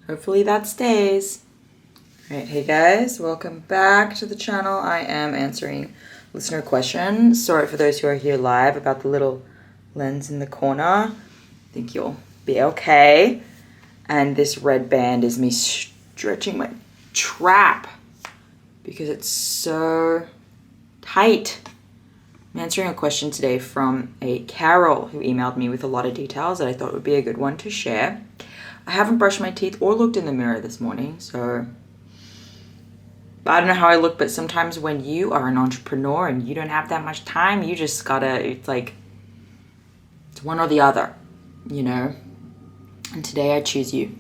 Hopefully that stays. Alright, hey guys, welcome back to the channel. I am answering listener questions. Sorry for those who are here live about the little lens in the corner. I think you'll be okay. And this red band is me stretching my trap because it's so tight. I'm answering a question today from a Carol who emailed me with a lot of details that I thought would be a good one to share. I haven't brushed my teeth or looked in the mirror this morning, so I don't know how I look, but sometimes when you are an entrepreneur and you don't have that much time, you just gotta, it's one or the other, you know? And today I choose you.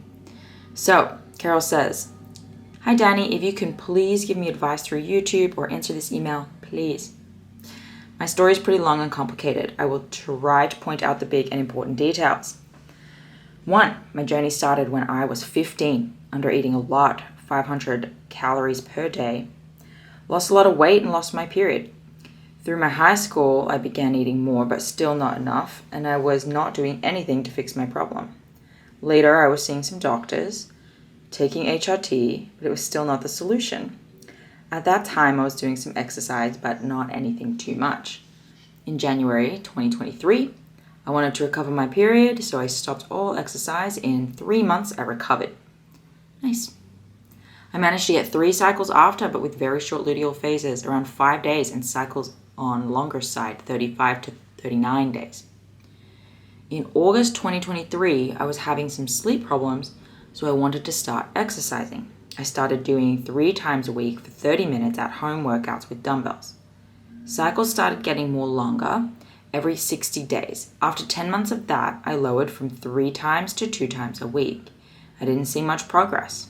So, Carol says, "Hi Danny, if you can please give me advice through YouTube or answer this email, please. My story is pretty long and complicated. I will try to point out the big and important details. 1. My journey started when I was 15, under eating a lot, 500 calories per day. Lost a lot of weight and lost my period. Through my high school, I began eating more, but still not enough, and I was not doing anything to fix my problem. Later, I was seeing some doctors, taking HRT, but it was still not the solution. At that time, I was doing some exercise, but not anything too much. In January 2023, I wanted to recover my period, so I stopped all exercise. In 3 months, I recovered. Nice. I managed to get 3 cycles after, but with very short luteal phases, around 5 days, and cycles on longer side, 35 to 39 days. In August 2023, I was having some sleep problems, so I wanted to start exercising. I started doing 3 times a week for 30 minutes at home workouts with dumbbells. Cycles started getting more longer, every 60 days. After 10 months of that, I lowered from 3 times to 2 times a week. I didn't see much progress.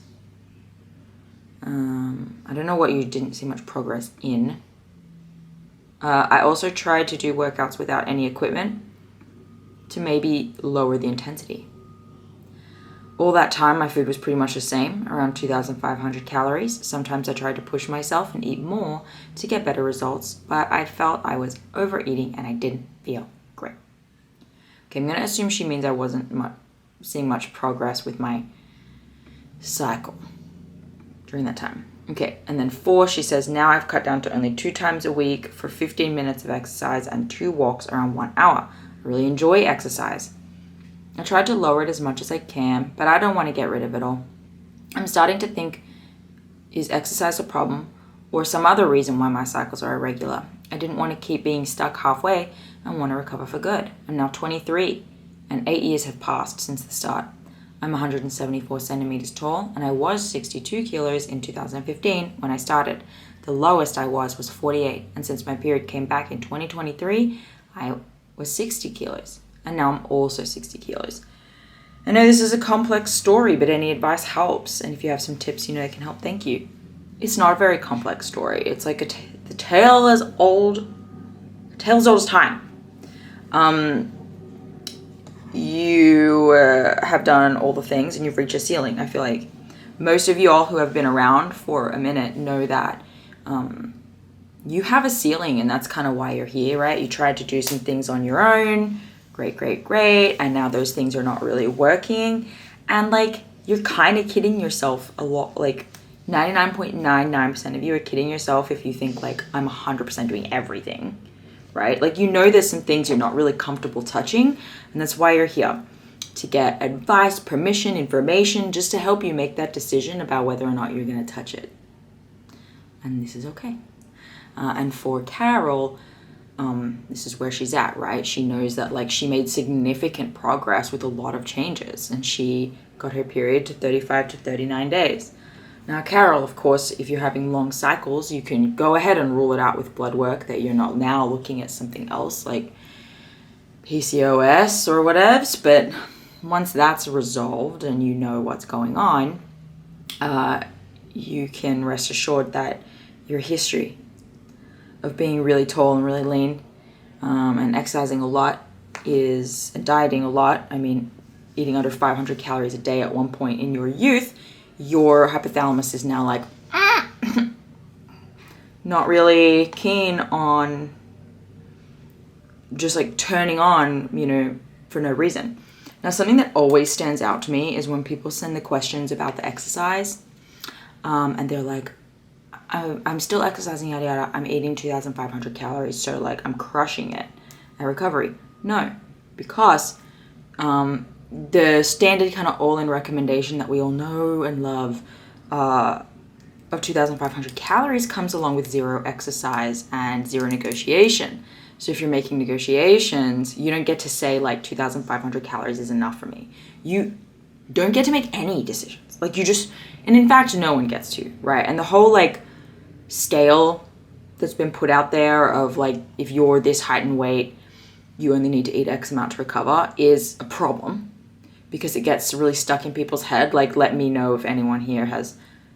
I don't know what you didn't see much progress in. I also tried to do workouts without any equipment to maybe lower the intensity. All that time, my food was pretty much the same, around 2,500 calories. Sometimes I tried to push myself and eat more to get better results, but I felt I was overeating and I didn't feel great." Okay, I'm going to assume she means I wasn't seeing much progress with my cycle during that time. Okay, and then 4, she says, "Now I've cut down to only 2 times a week for 15 minutes of exercise and 2 walks around 1 hour. I really enjoy exercise. I tried to lower it as much as I can, but I don't want to get rid of it all. I'm starting to think, is exercise a problem or some other reason why my cycles are irregular? I didn't want to keep being stuck halfway and want to recover for good. I'm now 23 and 8 years have passed since the start. I'm 174 centimeters tall and I was 62 kilos in 2015 when I started. The lowest I was 48, and since my period came back in 2023, I was 60 kilos. And now I'm also 60 kilos. I know this is a complex story, but any advice helps. And if you have some tips, you know, that can help, thank you. It's not a very complex story. It's like the tale as old as time. You have done all the things and you've reached a ceiling. I feel like most of you all who have been around for a minute know that you have a ceiling, and that's kind of why you're here, right? You tried to do some things on your own. Great. And now those things are not really working. And like, you're kind of kidding yourself a lot. Like 99.99% of you are kidding yourself if you think like, I'm 100% doing everything, right? Like, you know, there's some things you're not really comfortable touching. And that's why you're here, to get advice, permission, information, just to help you make that decision about whether or not you're going to touch it. And this is okay. And for Carol, this is where she's at, right? She knows that like she made significant progress with a lot of changes, and she got her period to 35 to 39 days. Now, Carol, of course, if you're having long cycles, you can go ahead and rule it out with blood work that you're not now looking at something else like PCOS or whatevs. But once that's resolved and you know what's going on, you can rest assured that your history of being really tall and really lean and exercising a lot and dieting a lot. I mean, eating under 500 calories a day at one point in your youth, your hypothalamus is now like not really keen on just like turning on, you know, for no reason. Now, something that always stands out to me is when people send the questions about the exercise, and they're like, I'm still exercising, yada yada, I'm eating 2,500 calories, so like I'm crushing it at recovery. No, because the standard kind of all-in recommendation that we all know and love of 2,500 calories comes along with zero exercise and zero negotiation. So if you're making negotiations, you don't get to say like 2,500 calories is enough for me. You don't get to make any decisions. Like you just, and in fact, no one gets to, right? And the whole like scale that's been put out there of like, if you're this height and weight, you only need to eat X amount to recover is a problem because it gets really stuck in people's head. Like, let me know if anyone here has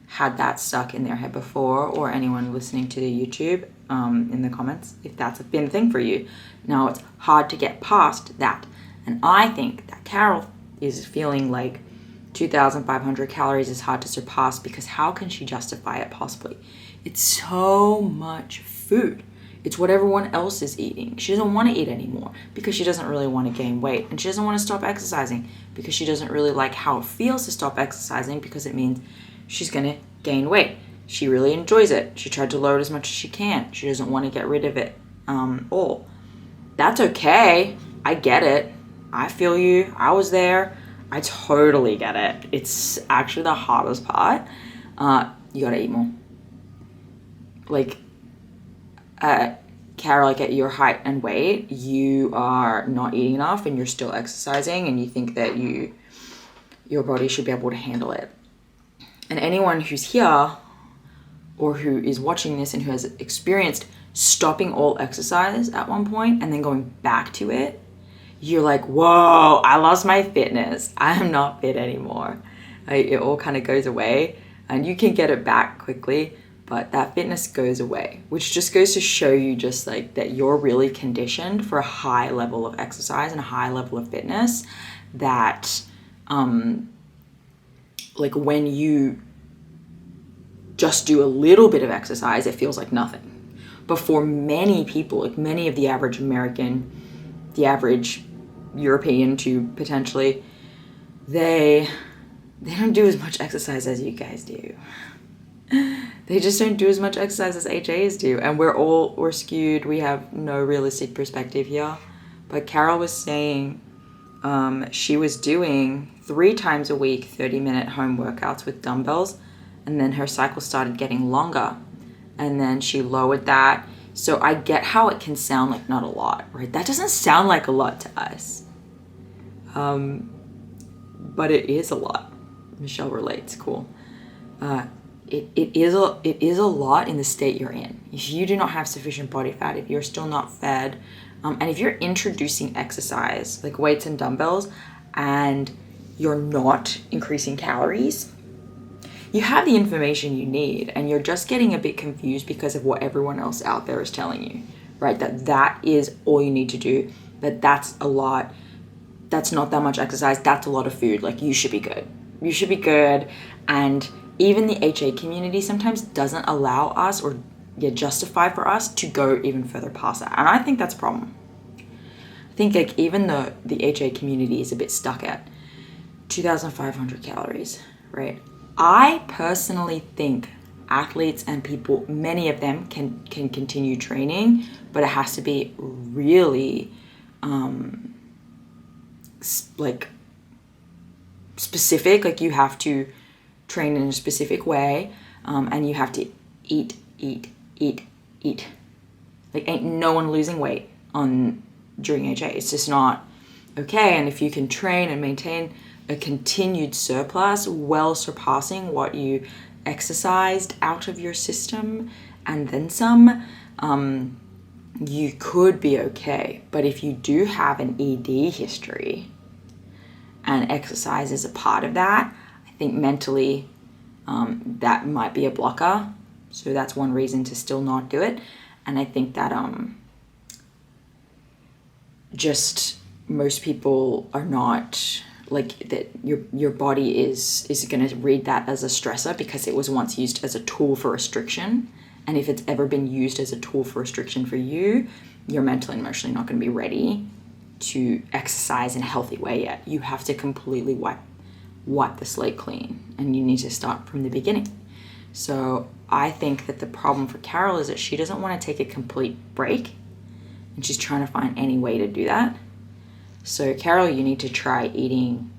had that stuck in their head before, or anyone listening to the YouTube in the comments, if that's been a thing for you. Now, it's hard to get past that. And I think that Carol is feeling like 2,500 calories is hard to surpass because how can she justify it possibly? It's so much food. It's what everyone else is eating. She doesn't want to eat anymore because she doesn't really want to gain weight. And she doesn't want to stop exercising because she doesn't really like how it feels to stop exercising because it means she's going to gain weight. She really enjoys it. She tried to lower it as much as she can. She doesn't want to get rid of it all. That's okay. I get it. I feel you. I was there. I totally get it. It's actually the hardest part. You got to eat more. Like, Carol, like at your height and weight, you are not eating enough and you're still exercising and you think that your body should be able to handle it. And anyone who's here or who is watching this and who has experienced stopping all exercise at one point and then going back to it, you're like, whoa, I lost my fitness. I am not fit anymore. It all kind of goes away and you can get it back quickly. But that fitness goes away, which just goes to show you just like that you're really conditioned for a high level of exercise and a high level of fitness that like when you just do a little bit of exercise, it feels like nothing. But for many people, like many of the average American, the average European too, potentially, they don't do as much exercise as you guys do. They just don't do as much exercise as HAs do. And we're skewed. We have no realistic perspective here. But Carol was saying she was doing 3 times a week, 30-minute home workouts with dumbbells. And then her cycle started getting longer. And then she lowered that. So I get how it can sound like not a lot, right? That doesn't sound like a lot to us. But it is a lot. Michelle relates. Cool. It is a lot in the state you're in. If you do not have sufficient body fat, if you're still not fed, and if you're introducing exercise like weights and dumbbells and you're not increasing calories, you have the information you need and you're just getting a bit confused because of what everyone else out there is telling you, right? That is all you need to do, that's a lot, that's not that much exercise, that's a lot of food, like you should be good. You should be good. And even the HA community sometimes doesn't allow us or justify for us to go even further past that. And I think that's a problem. I think like even the HA community is a bit stuck at 2,500 calories, right? I personally think athletes and people, many of them can continue training, but it has to be really like specific. Like you have to train in a specific way, and you have to eat. Like ain't no one losing weight during HA. It's just not okay. And if you can train and maintain a continued surplus, well surpassing what you exercised out of your system and then some, you could be okay. But if you do have an ED history and exercise is a part of that, I think mentally that might be a blocker. So that's one reason to still not do it. And I think that just most people are not like that. Your body is going to read that as a stressor because it was once used as a tool for restriction. And if it's ever been used as a tool for restriction for you, you're mentally and emotionally not going to be ready to exercise in a healthy way yet. You have to completely wipe the slate clean, and you need to start from the beginning. So I think that the problem for Carol is that she doesn't want to take a complete break, and she's trying to find any way to do that. So Carol, you need to try eating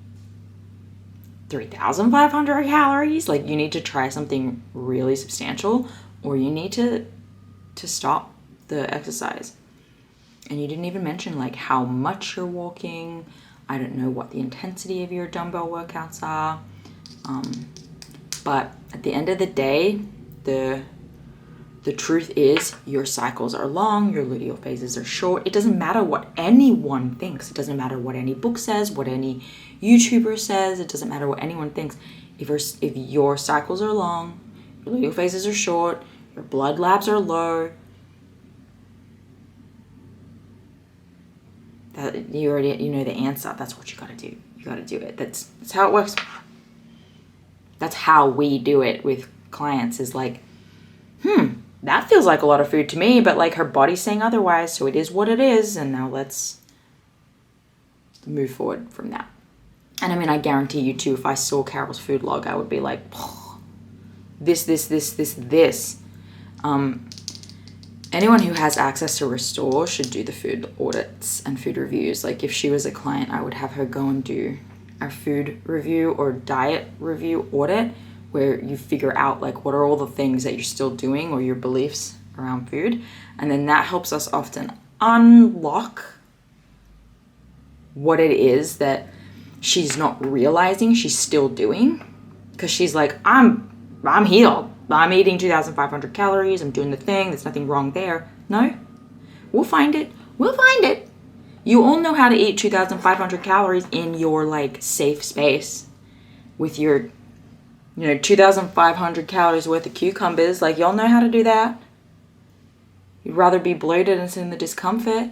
3,500 calories. Like, you need to try something really substantial, or you need to stop the exercise. And you didn't even mention like how much you're walking. I don't know what the intensity of your dumbbell workouts are. But at the end of the day, the truth is your cycles are long, your luteal phases are short. It doesn't matter what anyone thinks. It doesn't matter what any book says, what any YouTuber says. It doesn't matter what anyone thinks. If your cycles are long, your luteal phases are short, your blood labs are low, you know the answer. That's what you got to do. You got to do it. That's how it works. That's how we do it with clients, is like, that feels like a lot of food to me, but like her body's saying otherwise, so it is what it is, and now let's move forward from that. And I mean, I guarantee you too, if I saw Carol's food log, I would be like, this. Anyone who has access to Restore should do the food audits and food reviews. Like, if she was a client, I would have her go and do a food review or diet review audit, where you figure out like what are all the things that you're still doing or your beliefs around food. And then that helps us often unlock what it is that she's not realizing she's still doing. Because she's like, I'm healed. I'm eating 2,500 calories. I'm doing the thing. There's nothing wrong there. No, we'll find it. You all know how to eat 2,500 calories in your like safe space with your, 2,500 calories worth of cucumbers. Like, y'all know how to do that. You'd rather be bloated and sit in the discomfort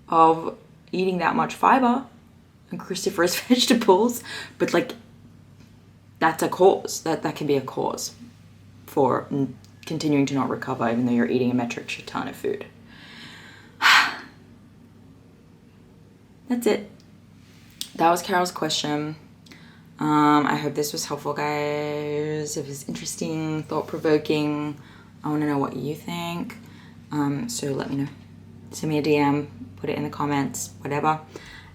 of eating that much fiber and cruciferous vegetables. But like, that's a cause. That can be a cause for continuing to not recover, even though you're eating a metric shit ton of food. That's it. That was Carol's question. I hope this was helpful, guys. If it was interesting, thought-provoking, I want to know what you think. So let me know. Send me a DM, put it in the comments, whatever.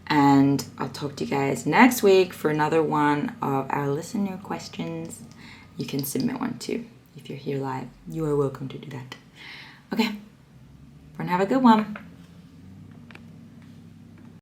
And I'll talk to you guys next week for another one of our listener questions. You can submit one too. If you're here live, you are welcome to do that. Okay. Everyone have a good one.